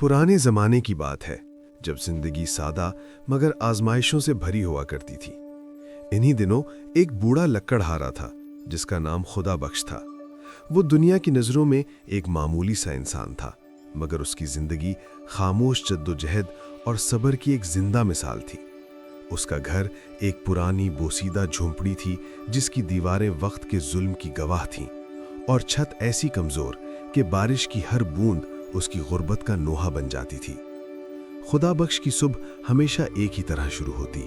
पुराने ज़माने की बात है जब जिंदगी सादा मगर आजमाइशों से भरी हुआ करती थी। इन्हीं दिनों एक बूढ़ा लक्कड़हारा था जिसका नाम खुदा बख्श था। वो दुनिया की नज़रों में एक मामूली सा इंसान था, मगर उसकी जिंदगी खामोश जद्दोजहद और सब्र की एक जिंदा मिसाल थी। उसका घर एक पुरानी बोसीदा झोंपड़ी थी जिसकी दीवारें वक्त के जुल्म की गवाह थीं और छत ऐसी कमज़ोर कि बारिश की हर बूंद उसकी गुर्बत का नोहा बन जाती थी। खुदा बख्श की सुबह हमेशा एक ही तरह शुरू होती।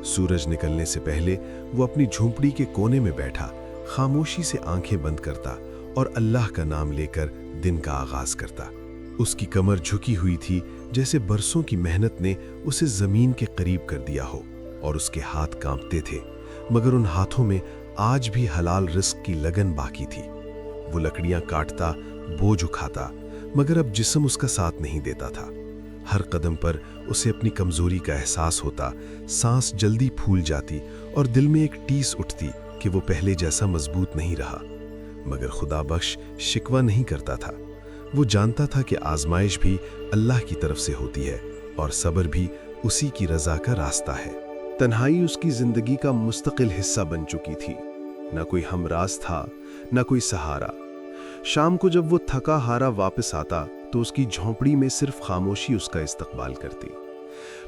सूरज निकलने से पहले वो अपनी झोंपड़ी के कोने में बैठा खामोशी से आंखें बंद करता और अल्लाह का नाम लेकर दिन का आगाज करता। उसकी कमर झुकी हुई थी जैसे बरसों की मेहनत ने उसे जमीन के करीब कर दिया हो, और उसके हाथ कांपते थे, मगर उन हाथों में आज भी हलाल रिस्क की लगन बाकी थी। वो लकड़ियां काटता, बोझ उठाता, मगर अब जिस्म उसका साथ नहीं देता था। हर कदम पर उसे अपनी कमजोरी का एहसास होता, सांस जल्दी फूल जाती और दिल में एक टीस उठती कि वो पहले जैसा मजबूत नहीं रहा। मगर खुदा बख्श शिकवा नहीं करता था। वो जानता था कि आजमाइश भी अल्लाह की तरफ से होती है और सब्र भी उसी की रजा का रास्ता है। तन्हाई उसकी जिंदगी का मुस्तकिल हिस्सा बन चुकी थी। न कोई हमराज था, न कोई सहारा। शाम को जब वो थका हारा वापस आता तो उसकी झोंपड़ी में सिर्फ खामोशी उसका इस्तकबाल करती।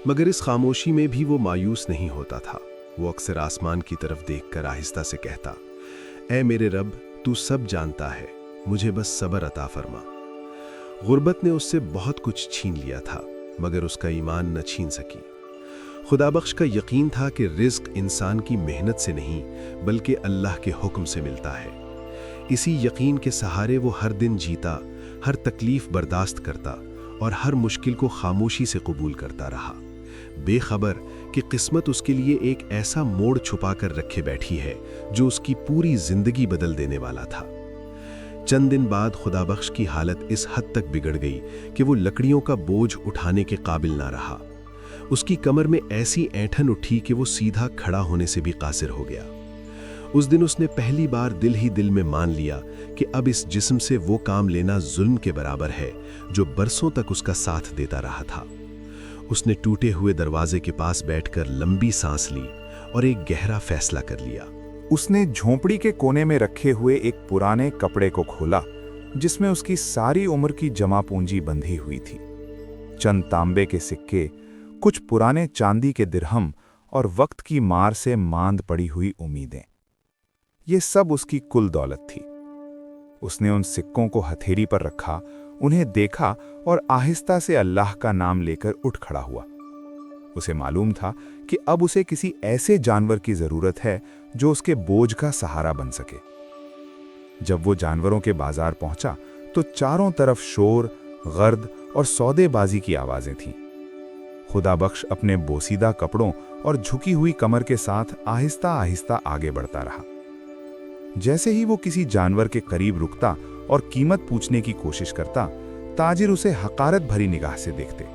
मगर इस खामोशी में भी वो मायूस नहीं होता था। वो अक्सर आसमान की तरफ देखकर आहिस्ता से कहता, ऐ मेरे रब, तू सब जानता है, मुझे बस सब्र अता फरमा। गुर्बत ने उससे बहुत कुछ छीन लिया था, मगर उसका ईमान न छीन सकी। खुदा बख्श का यकीन था कि रिज़्क इंसान की मेहनत से नहीं बल्कि अल्लाह के हुक्म से मिलता है। इसी यकीन के सहारे वो हर दिन जीता, हर तकलीफ बर्दाश्त करता और हर मुश्किल को खामोशी से कबूल करता रहा, बेखबर कि किस्मत उसके लिए एक ऐसा मोड़ छुपा कर रखे बैठी है जो उसकी पूरी जिंदगी बदल देने वाला था। चंद दिन बाद खुदा बख्श की हालत इस हद तक बिगड़ गई कि वो लकड़ियों का बोझ उठाने के काबिल ना रहा। उसकी कमर में ऐसी ऐंठन उठी कि वो सीधा खड़ा होने से भी कासिर हो गया। उस दिन उसने पहली बार दिल ही दिल में मान लिया कि अब इस जिस्म से वो काम लेना जुल्म के बराबर है जो बरसों तक उसका साथ देता रहा था। उसने टूटे हुए दरवाजे के पास बैठकर लंबी सांस ली और एक गहरा फैसला कर लिया। उसने झोंपड़ी के कोने में रखे हुए एक पुराने कपड़े को खोला जिसमें उसकी सारी उम्र की जमा पूंजी बंधी हुई थी। चंद तांबे के सिक्के, कुछ पुराने चांदी के दिरहम और वक्त की मार से मांद पड़ी हुई उम्मीदें, ये सब उसकी कुल दौलत थी। उसने उन सिक्कों को हथेली पर रखा, उन्हें देखा और आहिस्ता से अल्लाह का नाम लेकर उठ खड़ा हुआ। उसे मालूम था कि अब उसे किसी ऐसे जानवर की जरूरत है जो उसके बोझ का सहारा बन सके। जब वो जानवरों के बाजार पहुंचा तो चारों तरफ शोर, गर्द और सौदेबाजी की आवाजें थीं। खुदा बख्श अपने बोसीदा कपड़ों और झुकी हुई कमर के साथ आहिस्ता आहिस्ता आगे बढ़ता रहा। जैसे ही वो किसी जानवर के करीब रुकता और कीमत पूछने की कोशिश करता, ताजिर उसे हकारत भरी निगाह से देखते।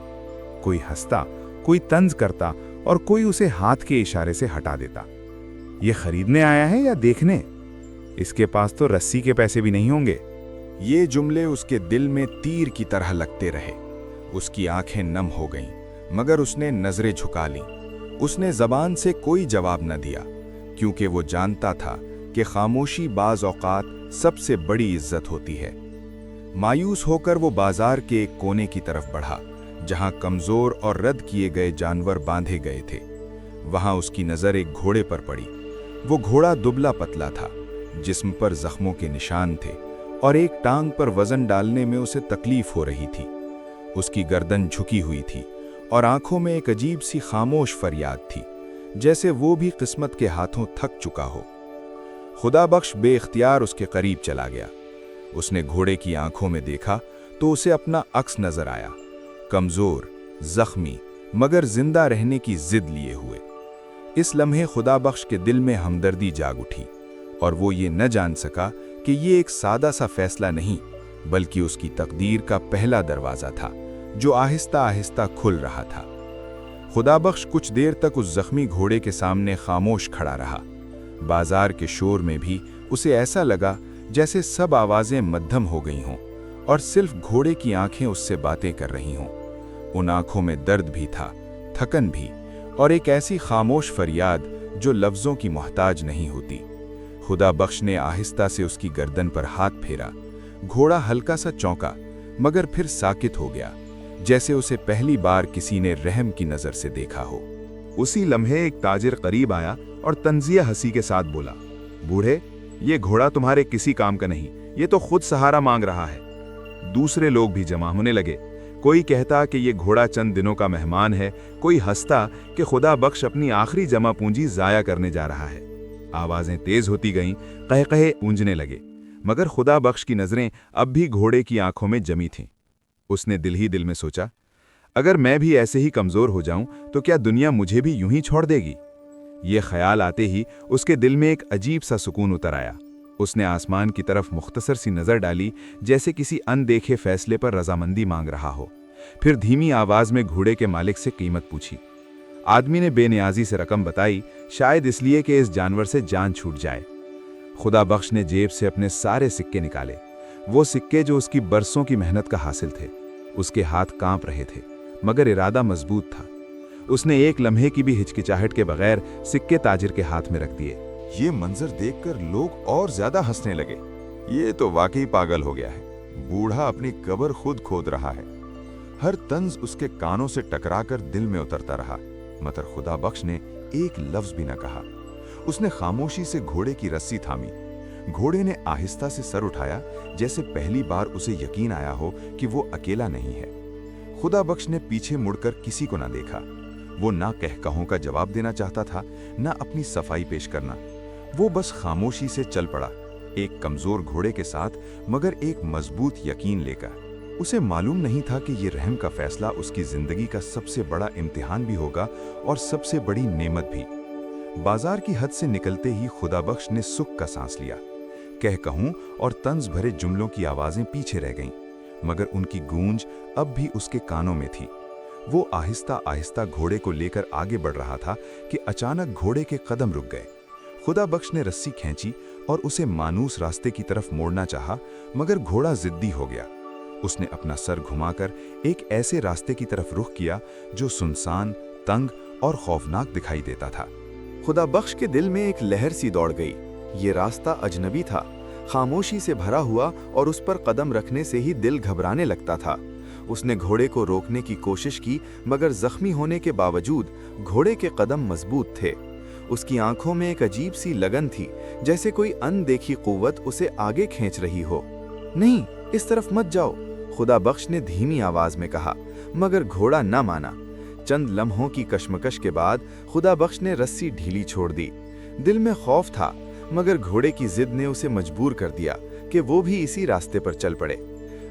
कोई हंसता, कोई तंज करता और कोई उसे हाथ के इशारे से हटा देता। ये खरीदने आया है या देखने? इसके पास तो रस्सी के पैसे भी नहीं होंगे। ये जुमले उसके दिल में तीर की तरह लगते रहे। उसकी आंखें नम हो गईं, मगर उसने नजरें झुका लीं। उसने जबान से कोई जवाब न दिया, क्योंकि वो जानता था कि खामोशी बाज औकात सबसे बड़ी इज्जत होती है। मायूस होकर वो बाजार के एक कोने की तरफ बढ़ा जहां कमजोर और रद्द किए गए जानवर बांधे गए थे। वहां उसकी नजर एक घोड़े पर पड़ी। वो घोड़ा दुबला पतला था, जिस्म पर जख्मों के निशान थे और एक टांग पर वजन डालने में उसे तकलीफ हो रही थी। उसकी गर्दन झुकी हुई थी और आंखों में एक अजीब सी खामोश फरियाद थी, जैसे वो भी किस्मत के हाथों थक चुका हो। खुदा बख्श बेख्तियार उसके करीब चला गया। उसने घोड़े की आंखों में देखा तो उसे अपना अक्स नजर आया, कमजोर, जख्मी, मगर जिंदा रहने की जिद लिए हुए। इस लम्हे खुदा बख्श के दिल में हमदर्दी जाग उठी और वो ये न जान सका कि ये एक सादा सा फैसला नहीं बल्कि उसकी तकदीर का पहला दरवाजा था जो आहिस्ता आहिस्ता खुल रहा था। खुदा बख्श कुछ देर तक उस जख्मी घोड़े के सामने खामोश खड़ा रहा। बाजार के शोर में भी उसे ऐसा लगा जैसे सब आवाजें मध्यम हो गई हों और सिर्फ घोड़े की आंखें उससे बातें कर रही हों। उन आंखों में दर्द भी था, थकन भी, और एक ऐसी खामोश फरियाद जो लफ्जों की मोहताज नहीं होती। खुदा बख्श ने आहिस्ता से उसकी गर्दन पर हाथ फेरा। घोड़ा हल्का सा चौंका, मगर फिर साकित हो गया, जैसे उसे पहली बार किसी ने रहम की नजर से देखा हो। उसी लम्हे एक ताजिर करीब आया और तंजिया हंसी के साथ बोला, बूढ़े, ये घोड़ा तुम्हारे किसी काम का नहीं, ये तो खुद सहारा मांग रहा है। दूसरे लोग भी जमा होने लगे। कोई कहता कि ये घोड़ा चंद दिनों का मेहमान है, कोई हंसता कि खुदा बख्श अपनी आखिरी जमा पूंजी जाया करने जा रहा है। आवाजें तेज होती गईं, कहकहे गूंजने लगे, मगर खुदा बख्श की नजरें अब भी घोड़े की आंखों में जमी थीं। उसने दिल ही दिल में सोचा, अगर मैं भी ऐसे ही कमजोर हो जाऊं तो क्या दुनिया मुझे भी यूं ही छोड़ देगी? ये ख्याल आते ही उसके दिल में एक अजीब सा सुकून उतर आया। उसने आसमान की तरफ मुख्तसर सी नजर डाली, जैसे किसी अनदेखे फैसले पर रजामंदी मांग रहा हो। फिर धीमी आवाज में घोड़े के मालिक से कीमत पूछी। आदमी ने बेनियाजी से रकम बताई, शायद इसलिए कि इस जानवर से जान छूट जाए। खुदा बख्श ने जेब से अपने सारे सिक्के निकाले, वो सिक्के जो उसकी बरसों की मेहनत का हासिल थे। उसके हाथ कांप रहे थे, मगर इरादा मजबूत था। उसने एक लम्हे की भी हिचकिचाहट के बगैर सिक्के ताजिर के हाथ में रख दिए। ये मंजर देखकर लोग और ज्यादा हंसने लगे। ये तो वाकई पागल हो गया है। बूढ़ा अपनी कब्र खुद खोद रहा है। हर तंज उसके कानों से टकराकर दिल में उतरता रहा, मगर खुदा बख्श ने एक लफ्ज भी न कहा। उसने खामोशी से घोड़े की रस्सी थामी। घोड़े ने आहिस्ता से सर उठाया, जैसे पहली बार उसे यकीन आया हो कि वो अकेला नहीं है। खुदा बख्श ने पीछे मुड़कर किसी को ना देखा। वो ना कहकहों का जवाब देना चाहता था, ना अपनी सफाई पेश करना। वो बस खामोशी से चल पड़ा, एक कमजोर घोड़े के साथ, मगर एक मजबूत यकीन लेकर। उसे मालूम नहीं था कि ये रहम का फैसला उसकी जिंदगी का सबसे बड़ा इम्तिहान भी होगा और सबसे बड़ी नेमत भी। बाजार की हद से निकलते ही खुदा बख्श ने सुख का सांस लिया। कहकहों और तंज भरे जुमलों की आवाजें पीछे रह गईं, मगर उनकी गूंज अब भी उसके कानों में थी। वो आहिस्ता आहिस्ता घोड़े को लेकर आगे बढ़ रहा था कि अचानक घोड़े के कदम रुक गए। खुदा बख्श ने रस्सी खींची और उसे मानूस रास्ते की तरफ मोड़ना चाहा, मगर घोड़ा जिद्दी हो गया। उसने अपना सर घुमाकर एक ऐसे रास्ते की तरफ रुख किया जो सुनसान, तंग और खौफनाक दिखाई देता था। खुदा बख्श के दिल में एक लहर सी दौड़ गई। ये रास्ता अजनबी था, खामोशी से भरा हुआ, और उस पर कदम रखने से ही दिल घबराने लगता था। उसने घोड़े को रोकने की कोशिश की, मगर जख्मी होने के बावजूद घोड़े के कदम मजबूत थे। उसकी आंखों में एक अजीब सी लगन थी, जैसे कोई अनदेखी कुव्वत उसे आगे खींच रही हो। नहीं, इस तरफ मत जाओ, खुदा बख्श ने धीमी आवाज में कहा, मगर घोड़ा न माना। चंद लम्हों की कशमकश के बाद खुदा बख्श ने रस्सी ढीली छोड़ दी। दिल में खौफ था, मगर घोड़े की जिद ने उसे मजबूर कर दिया कि वो भी इसी रास्ते पर चल पड़े।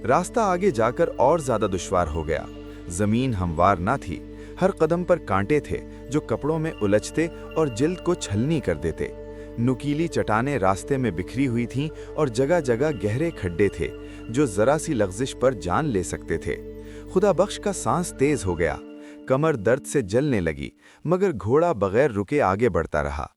रास्ता आगे जाकर और ज्यादा दुश्वार हो गया। जमीन हमवार ना थी, हर कदम पर कांटे थे जो कपड़ों में उलझते और जिल्द को छलनी कर देते। नुकीली चट्टानें रास्ते में बिखरी हुई थीं और जगह जगह गहरे खड्डे थे जो जरा सी लग़ज़िश पर जान ले सकते थे। खुदा बख्श का सांस तेज हो गया, कमर दर्द से जलने लगी, मगर घोड़ा बगैर रुके आगे बढ़ता रहा।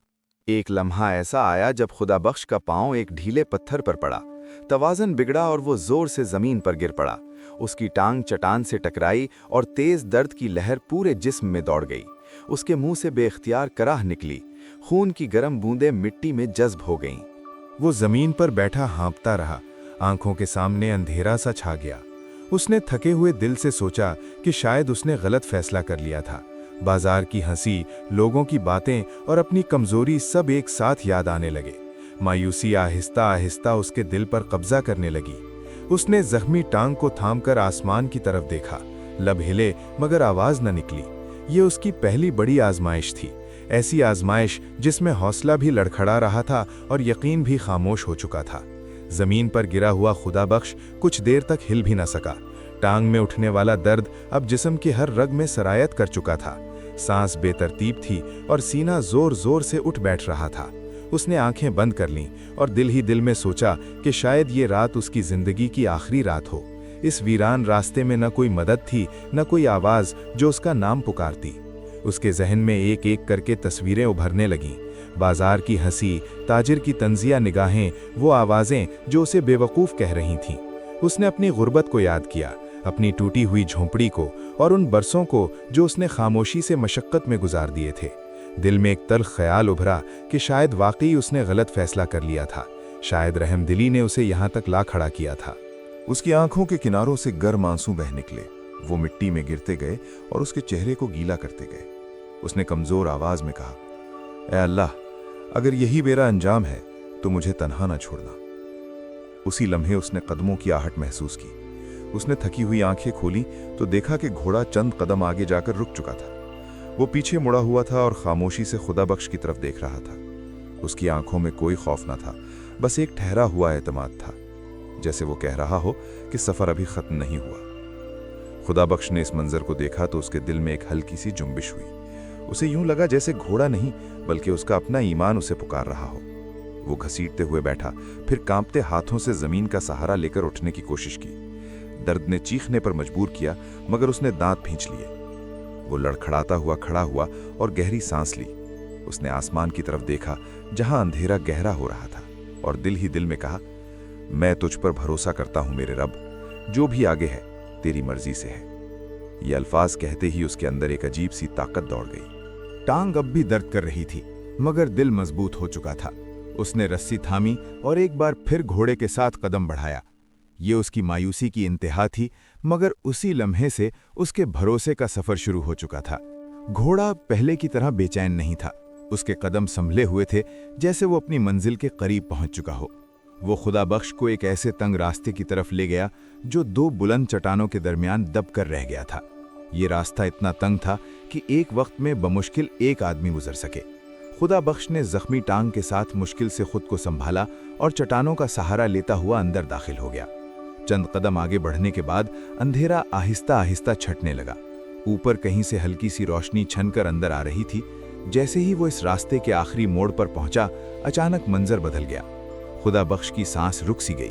एक लम्हा ऐसा आया जब खुदा बख्श का पांव एक ढीले पत्थर पर पड़ा। तवाज़न बिगड़ा और वो जोर से जमीन पर गिर पड़ा। उसकी टांग चट्टान से टकराई और तेज दर्द की लहर पूरे जिस्म में दौड़ गई। उसके मुंह से बेख्तियार कराह निकली, खून की गर्म बूंदें मिट्टी में जज्ब हो गईं। वो जमीन पर बैठा हाँफता रहा, आंखों के सामने अंधेरा सा छा गया। उसने थके हुए दिल से सोचा कि शायद उसने गलत फैसला कर लिया था। बाजार की हंसी, लोगों की बातें और अपनी कमजोरी सब एक साथ याद आने लगे। मायूसी आहिस्ता आहिस्ता उसके दिल पर कब्जा करने लगी। उसने जख्मी टांग को थामकर आसमान की तरफ देखा। लब हिले, मगर आवाज न निकली। ये उसकी पहली बड़ी आजमाइश थी, ऐसी आजमाइश जिसमें हौसला भी लड़खड़ा रहा था और यकीन भी खामोश हो चुका था। जमीन पर गिरा हुआ खुदा बख्श कुछ देर तक हिल भी न सका। टांग में उठने वाला दर्द अब जिस्म के हर रग में सरायत कर चुका था। सांस बेतरतीब थी और सीना जोर जोर से उठ बैठ रहा था। उसने आंखें बंद कर लीं और दिल ही दिल में सोचा कि शायद ये रात उसकी जिंदगी की आखिरी रात हो। इस वीरान रास्ते में न कोई मदद थी, न कोई आवाज जो उसका नाम पुकारती। उसके जहन में एक एक करके तस्वीरें उभरने लगीं। बाजार की हंसी, ताजिर की तंजिया निगाहें, वो आवाजें जो उसे बेवकूफ़ कह रही थीं। उसने अपनी गुर्बत को याद किया, अपनी टूटी हुई झोंपड़ी को और उन बरसों को जो उसने खामोशी से मशक्कत में गुजार दिए थे। दिल में एक तल्ख ख्याल उभरा कि शायद वाकई उसने गलत फैसला कर लिया था, शायद रहमदिली ने उसे यहाँ तक ला खड़ा किया था। उसकी आंखों के किनारों से गर्म आंसू बह निकले। वो मिट्टी में गिरते गए और उसके चेहरे को गीला करते गए। उसने कमजोर आवाज में कहा, ऐ अल्लाह, अगर यही मेरा अंजाम है तो मुझे तन्हा ना छोड़ना। उसी लम्हे उसने कदमों की आहट महसूस की। उसने थकी हुई आंखें खोली तो देखा कि घोड़ा चंद कदम आगे जाकर रुक चुका था। वो पीछे मुड़ा हुआ था और खामोशी से खुदा बख्श की तरफ देख रहा था। उसकी आंखों में कोई खौफ न था, बस एक ठहरा हुआ एतमाद था, जैसे वो कह रहा हो कि सफर अभी खत्म नहीं हुआ। खुदा बख्श ने इस मंजर को देखा तो उसके दिल में एक हल्की सी जुम्बिश हुई। उसे यूं लगा जैसे घोड़ा नहीं बल्कि उसका अपना ईमान उसे पुकार रहा हो। वो घसीटते हुए बैठा, फिर कांपते हाथों से जमीन का सहारा लेकर उठने की कोशिश की। दर्द ने चीखने पर मजबूर किया, मगर उसने दांत भींच लिए। वो लड़खड़ाता हुआ खड़ा हुआ और गहरी सांस ली। उसने आसमान की तरफ देखा जहां अंधेरा गहरा हो रहा था, और दिल ही दिल में कहा, मैं तुझ पर भरोसा करता हूं मेरे रब, जो भी आगे है तेरी मर्जी से है। ये अल्फाज कहते ही उसके अंदर एक अजीब सी ताकत दौड़ गई। टांग अब भी दर्द कर रही थी, मगर दिल मजबूत हो चुका था। उसने रस्सी थामी और एक बार फिर घोड़े के साथ कदम बढ़ाया। ये उसकी मायूसी की इंतहा थी, मगर उसी लम्हे से उसके भरोसे का सफर शुरू हो चुका था। घोड़ा पहले की तरह बेचैन नहीं था। उसके कदम संभले हुए थे जैसे वो अपनी मंजिल के करीब पहुंच चुका हो। वो खुदा बख्श को एक ऐसे तंग रास्ते की तरफ ले गया जो दो बुलंद चट्टानों के दरमियान दब कर रह गया था। ये रास्ता इतना तंग था कि एक वक्त में बमुश्किल एक आदमी गुजर सके। खुदा बख्श ने जख्मी टांग के साथ मुश्किल से खुद को संभाला और चट्टानों का सहारा लेता हुआ अंदर दाखिल हो गया। चंद कदम आगे बढ़ने के बाद अंधेरा आहिस्ता आहिस्ता छटने लगा। ऊपर कहीं से हल्की सी रोशनी छनकर अंदर आ रही थी। जैसे ही वो इस रास्ते के आखिरी मोड़ पर पहुंचा, अचानक मंजर बदल गया। खुदा बख्श की सांस रुक सी गई।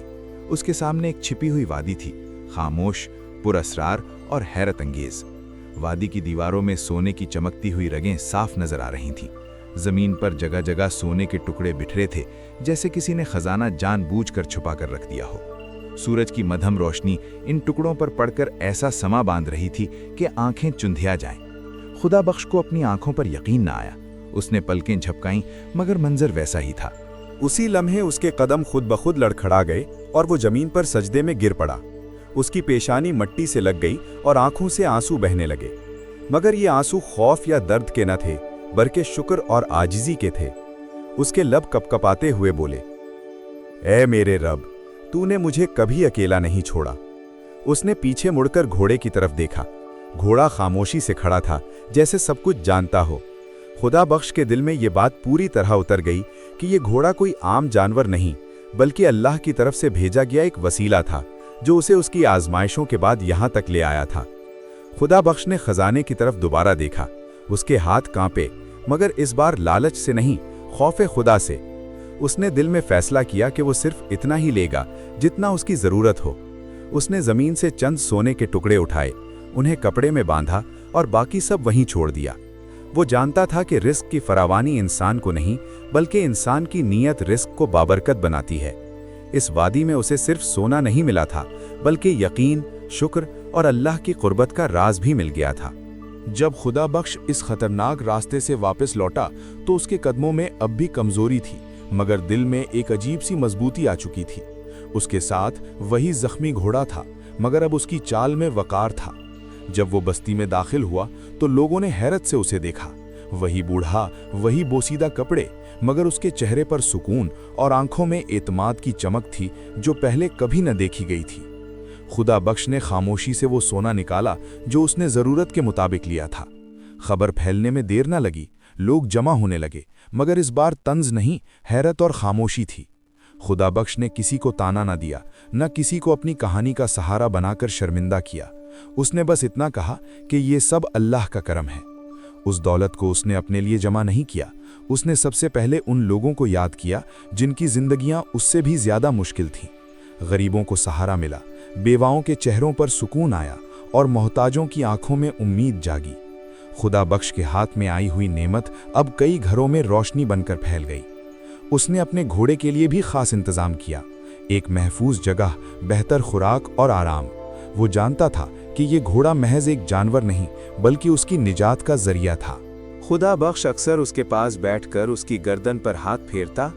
उसके सामने एक छिपी हुई वादी थी, खामोश, पुरअसरार और हैरत अंगेज। वादी की दीवारों में सोने की चमकती हुई रगें साफ नजर आ रही थीं। जमीन पर जगह जगह सोने के टुकड़े बिखरे थे, जैसे किसी ने खजाना जानबूझकर छुपा कर रख दिया हो। सूरज की मध्यम रोशनी इन टुकड़ों पर पड़कर ऐसा समा बांध रही थी कि आंखें चुंधिया जाएं। खुदा बख्श को अपनी आंखों पर यकीन न आया। उसने पलकें झपकाईं, मगर मंजर वैसा ही था। उसी लम्हे उसके कदम खुद ब खुद लड़खड़ा गए और वो जमीन पर सजदे में गिर पड़ा। उसकी पेशानी मिट्टी से लग गई और आंखों से आंसू बहने लगे, मगर ये आंसू खौफ या दर्द के न थे, बल्कि शुक्र और आजिजी के थे। उसके लब कपकपाते हुए बोले, ऐ मेरे रब, तूने मुझे कभी अकेला नहीं छोड़ा। उसने पीछे मुड़कर घोड़े की तरफ देखा। घोड़ा खामोशी से खड़ा था, जैसे सब कुछ जानता हो। खुदा बख्श के दिल में ये बात पूरी तरह उतर गई कि ये घोड़ा कोई आम जानवर नहीं, बल्कि अल्लाह की तरफ से भेजा गया एक वसीला था, जो उसे उसकी आजमाइशों के बाद यहाँ तक ले आया था। खुदा बख्श ने खजाने की तरफ दोबारा देखा। उसके हाथ कांपे, मगर इस बार लालच से नहीं, खौफे खुदा से। उसने दिल में फैसला किया कि वो सिर्फ इतना ही लेगा जितना उसकी ज़रूरत हो। उसने ज़मीन से चंद सोने के टुकड़े उठाए, उन्हें कपड़े में बांधा और बाकी सब वहीं छोड़ दिया। वो जानता था कि रिस्क की फरावानी इंसान को नहीं, बल्कि इंसान की नीयत रिस्क को बाबरकत बनाती है। इस वादी में उसे सिर्फ सोना नहीं मिला था, बल्कि यकीन, शुक्र और अल्लाह की कुर्बत का राज भी मिल गया था। जब खुदा बख्श इस खतरनाक रास्ते से वापस लौटा तो उसके कदमों में अब भी कमजोरी थी, मगर दिल में एक अजीब सी मजबूती आ चुकी थी। उसके साथ वही जख्मी घोड़ा था, मगर अब उसकी चाल में वकार था। जब वो बस्ती में दाखिल हुआ तो लोगों ने हैरत से उसे देखा। वही बूढ़ा, वही बोसीदा कपड़े, मगर उसके चेहरे पर सुकून और आंखों में एतमाद की चमक थी जो पहले कभी न देखी गई थी। खुदा बख्श ने खामोशी से वो सोना निकाला जो उसने ज़रूरत के मुताबिक लिया था। खबर फैलने में देर न लगी, लोग जमा होने लगे, मगर इस बार तंज नहीं, हैरत और खामोशी थी। खुदा बख्श ने किसी को ताना न दिया, न किसी को अपनी कहानी का सहारा बनाकर शर्मिंदा किया। उसने बस इतना कहा कि ये सब अल्लाह का करम है। उस दौलत को उसने अपने लिए जमा नहीं किया। उसने सबसे पहले उन लोगों को याद किया जिनकी जिंदगियां उससे भी ज्यादा मुश्किल थीं। गरीबों को सहारा मिला, बेवाओं के चेहरों पर सुकून आया और मोहताजों की आंखों में उम्मीद जागी। खुदा बख्श के हाथ में आई हुई नेमत अब कई घरों में रोशनी बनकर फैल गई। उसने अपने घोड़े के लिए भी खास इंतजाम किया। एक महफूज जगह, बेहतर खुराक और आराम। वो जानता था कि ये घोड़ा महज एक जानवर नहीं बल्कि उसकी निजात का जरिया था। खुदा बख्श अक्सर उसके पास बैठकर उसकी गर्दन पर हाथ फेरता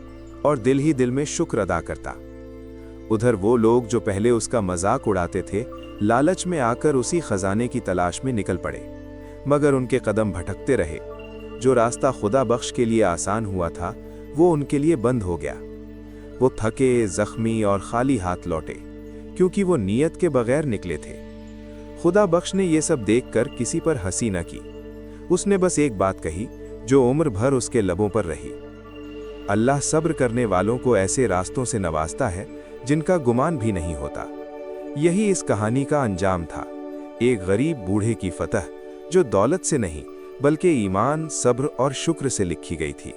और दिल ही दिल में शुक्र अदा करता। उधर वो लोग जो पहले उसका मजाक उड़ाते थे, लालच में आकर उसी खजाने की तलाश में निकल पड़े, मगर उनके कदम भटकते रहे। जो रास्ता खुदा बख्श के लिए आसान हुआ था, वो उनके लिए बंद हो गया। वो थके, जख्मी और खाली हाथ लौटे, क्योंकि वो नीयत के बगैर निकले थे। खुदा बख्श ने ये सब देखकर किसी पर हंसी न की। उसने बस एक बात कही जो उम्र भर उसके लबों पर रही। अल्लाह सब्र करने वालों को ऐसे रास्तों से नवाजता है जिनका गुमान भी नहीं होता। यही इस कहानी का अंजाम था, एक गरीब बूढ़े की फतह जो दौलत से नहीं बल्कि ईमान, सब्र और शुक्र से लिखी गई थी।